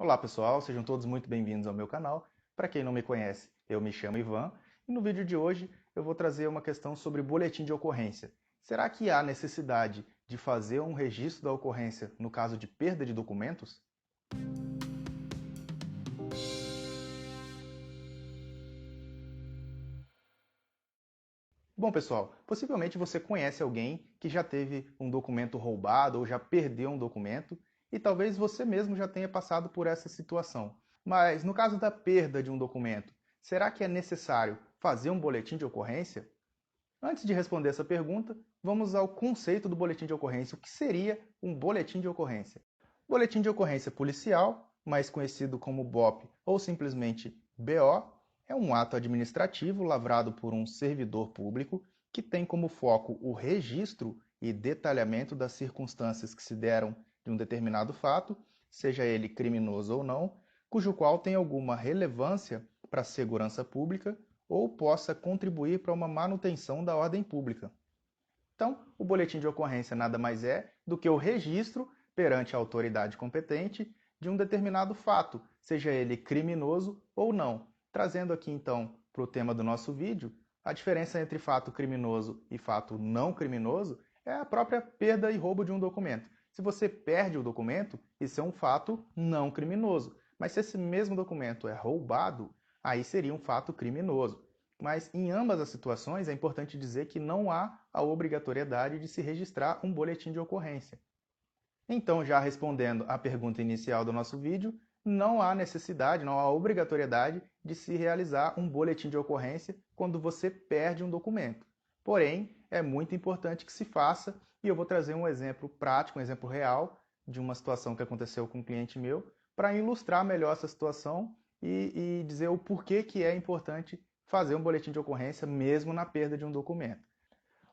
Olá pessoal, sejam todos muito bem-vindos ao meu canal. Para quem não me conhece, eu me chamo Ivan e no vídeo de hoje eu vou trazer uma questão sobre boletim de ocorrência. Será que há necessidade de fazer um registro da ocorrência no caso de perda de documentos? Bom pessoal, possivelmente você conhece alguém que já teve um documento roubado ou já perdeu um documento e talvez você mesmo já tenha passado por essa situação. Mas no caso da perda de um documento, será que é necessário fazer um boletim de ocorrência? Antes de responder essa pergunta, vamos ao conceito do boletim de ocorrência. O que seria um boletim de ocorrência? Boletim de ocorrência policial, mais conhecido como BOP ou simplesmente BO, é um ato administrativo lavrado por um servidor público que tem como foco o registro e detalhamento das circunstâncias que se deram de um determinado fato, seja ele criminoso ou não, cujo qual tem alguma relevância para a segurança pública ou possa contribuir para uma manutenção da ordem pública. Então, o boletim de ocorrência nada mais é do que o registro perante a autoridade competente de um determinado fato, seja ele criminoso ou não. Trazendo aqui então para o tema do nosso vídeo, a diferença entre fato criminoso e fato não criminoso é a própria perda e roubo de um documento. Se você perde o documento, isso é um fato não criminoso. Mas se esse mesmo documento é roubado, aí seria um fato criminoso. Mas em ambas as situações é importante dizer que não há a obrigatoriedade de se registrar um boletim de ocorrência. Então, já respondendo à pergunta inicial do nosso vídeo, não há necessidade, não há obrigatoriedade de se realizar um boletim de ocorrência quando você perde um documento. Porém, é muito importante que se faça, e eu vou trazer um exemplo prático, um exemplo real de uma situação que aconteceu com um cliente meu, para ilustrar melhor essa situação e dizer o porquê que é importante fazer um boletim de ocorrência mesmo na perda de um documento.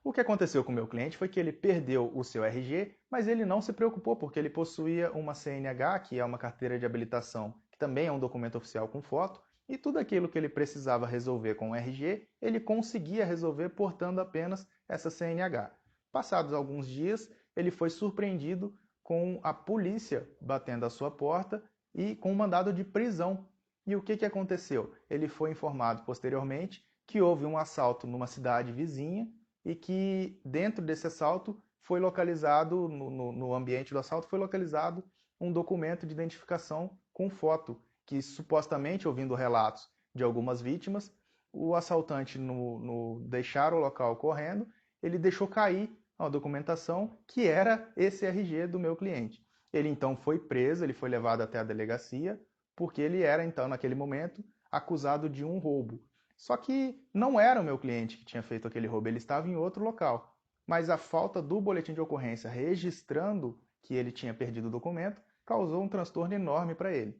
O que aconteceu com o meu cliente foi que ele perdeu o seu RG, mas ele não se preocupou porque ele possuía uma CNH, que é uma carteira de habilitação, que também é um documento oficial com foto, e tudo aquilo que ele precisava resolver com o RG, ele conseguia resolver portando apenas essa CNH. Passados alguns dias, ele foi surpreendido com a polícia batendo à sua porta e com um mandado de prisão. E o que aconteceu? Ele foi informado posteriormente que houve um assalto numa cidade vizinha e que dentro desse assalto foi localizado, no ambiente do assalto, foi localizado um documento de identificação com foto, que supostamente, ouvindo relatos de algumas vítimas, o assaltante, no deixar o local correndo, ele deixou cair a documentação que era esse RG do meu cliente. Ele então foi preso, ele foi levado até a delegacia, porque ele era então, naquele momento, acusado de um roubo. Só que não era o meu cliente que tinha feito aquele roubo, ele estava em outro local. Mas a falta do boletim de ocorrência registrando que ele tinha perdido o documento causou um transtorno enorme para ele.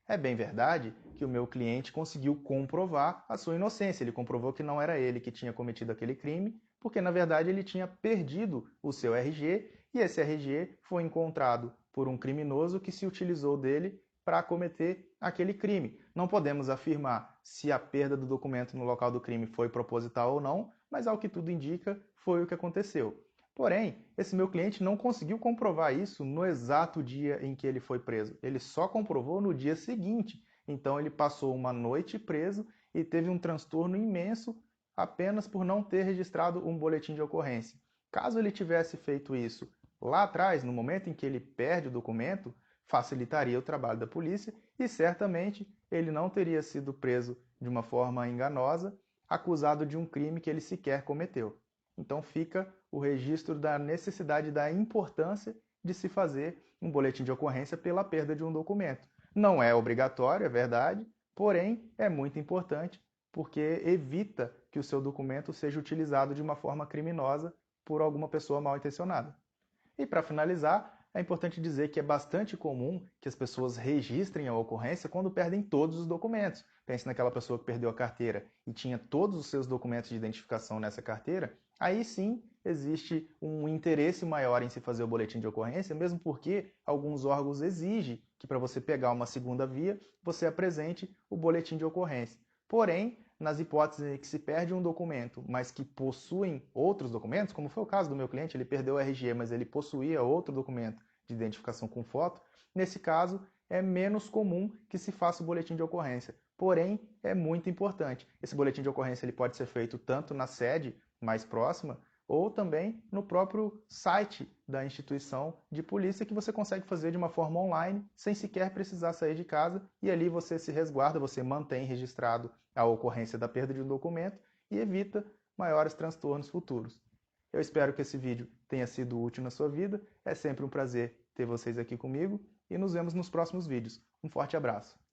É bem verdade que o meu cliente conseguiu comprovar a sua inocência. Ele comprovou que não era ele que tinha cometido aquele crime, porque na verdade ele tinha perdido o seu RG e esse RG foi encontrado por um criminoso que se utilizou dele para cometer aquele crime. Não podemos afirmar se a perda do documento no local do crime foi proposital ou não, mas ao que tudo indica, foi o que aconteceu. Porém, esse meu cliente não conseguiu comprovar isso no exato dia em que ele foi preso. Ele só comprovou no dia seguinte. Então ele passou uma noite preso e teve um transtorno imenso apenas por não ter registrado um boletim de ocorrência. Caso ele tivesse feito isso lá atrás, no momento em que ele perde o documento, facilitaria o trabalho da polícia e certamente ele não teria sido preso de uma forma enganosa, acusado de um crime que ele sequer cometeu. Então fica o registro da necessidade, da importância de se fazer um boletim de ocorrência pela perda de um documento. Não é obrigatório, é verdade, porém é muito importante porque evita que o seu documento seja utilizado de uma forma criminosa por alguma pessoa mal intencionada. E para finalizar, é importante dizer que é bastante comum que as pessoas registrem a ocorrência quando perdem todos os documentos. Pense naquela pessoa que perdeu a carteira e tinha todos os seus documentos de identificação nessa carteira, aí sim existe um interesse maior em se fazer o boletim de ocorrência, mesmo porque alguns órgãos exigem que para você pegar uma segunda via, você apresente o boletim de ocorrência. Porém, nas hipóteses em que se perde um documento, mas que possuem outros documentos, como foi o caso do meu cliente, ele perdeu o RG, mas ele possuía outro documento de identificação com foto, nesse caso é menos comum que se faça o boletim de ocorrência. Porém, é muito importante. Esse boletim de ocorrência ele pode ser feito tanto na sede mais próxima, ou também no próprio site da instituição de polícia, que você consegue fazer de uma forma online, sem sequer precisar sair de casa, e ali você se resguarda, você mantém registrado a ocorrência da perda de um documento e evita maiores transtornos futuros. Eu espero que esse vídeo tenha sido útil na sua vida, é sempre um prazer ter vocês aqui comigo, e nos vemos nos próximos vídeos. Um forte abraço!